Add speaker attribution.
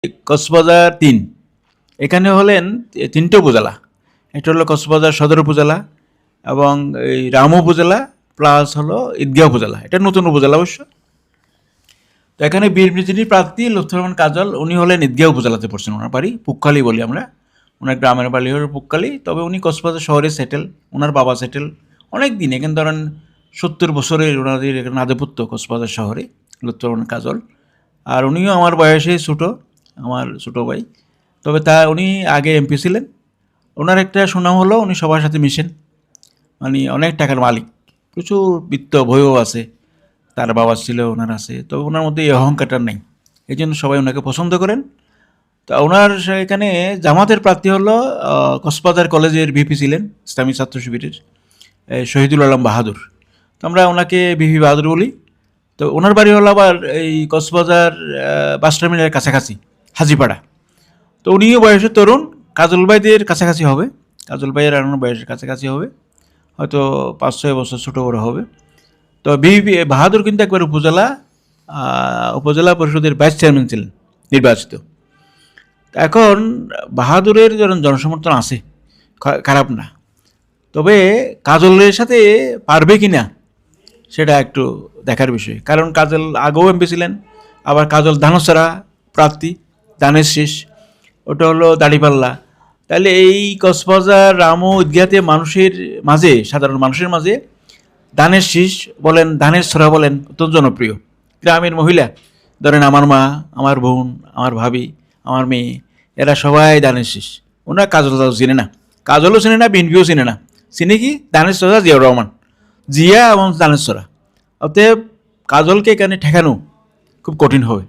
Speaker 1: কক্সবাজার ৩, এখানে হলেন ৩টে উপজেলা। একটা হলো কক্সবাজার সদর উপজেলা এবং এই রামু উপজেলা প্লাস হলো ঈদগাঁও উপজেলা। এটা নতুন উপজেলা অবশ্য। তো এখানে যিনি প্রার্থী লুৎফর রহমান কাজল, উনি হলেন ঈদগাঁও উপজেলাতে পড়ছেন। ওনার বাড়ি পুকখালি বলি আমরা, ওনার গ্রামের বাড়ি হলো পুকখালি। তবে উনি কক্সবাজার শহরে সেটেল, ওনার বাবা সেটেল অনেক দিন, এখানে ধরেন 70 বছরের ওনাদের এখানে আধিপত্য কক্সবাজার শহরে, লুৎফর রহমান কাজল। আর উনিও আমার বয়সে ছোটো, আমার ছোটো ভাই। তবে উনি আগে এমপি ছিলেন। ওনার একটা সুনাম হলো উনি সবার সাথে মিশেন, মানে অনেক টাকার মালিক, প্রচুর বিত্ত বইও আছে, তার বাবা ছিল, ওনার আছে। তবে ওনার মধ্যে এই অহংকারটা নেই, এই জন্য সবাই ওনাকে পছন্দ করেন। তো ওনার এখানে জামাতের প্রার্থী হলো কক্সবাজার কলেজের ভিপি ছিলেন, ইসলামী ছাত্র শিবিরের শহীদুল আলম বাহাদুর। তো আমরা ওনাকে ভিপি বাহাদুর বলি। তো ওনার বাড়ি হলো আবার এই কক্সবাজার বাস টার্মিনালের কাছাকাছি, হাজিপাড়া। তো উনিও বয়সে তরুণ, কাজল ভাইদের কাছাকাছি হবে, কাজল ভাইয়ের আনার বয়সের কাছাকাছি হবে, হয়তো 5-6 বছর ছোটো বড়ো হবে। তো ভিপি বাহাদুর কিন্তু একবার উপজেলা পরিষদের ভাইস চেয়ারম্যান ছিলেন, নির্বাচিত। এখন বাহাদুরের জনসমর্থন আছে, খারাপ না। তবে কাজলের সাথে পারবে কি না সেটা একটু দেখার বিষয়, কারণ কাজল আগেও এমপি ছিলেন, আবার কাজল ধানসরা প্রার্থী, ধানের শীষ, ওটা হলো দাড়িপাল্লা। তাহলে এই কক্সবাজার রামু ঈদগাঁতে মানুষের মাঝে, সাধারণ মানুষের মাঝে ধানের শীষ বলেন, ধানের ছড়া বলেন, অত্যন্ত জনপ্রিয়। গ্রামের মহিলা, ধরেন আমার মা, আমার বোন, আমার ভাবি, আমার মেয়ে, এরা সবাই ধানের শীষ। ওনারা কাজল চিনে না, কাজলও চিনে না, বিএনপিও চিনে না, চিনে কি ধানের ছড়া জিয়াউর রহমান, জিয়া এবং ধানের ছড়া। অতএব কাজলকে এখানে ঠেকানো খুব কঠিন হবে।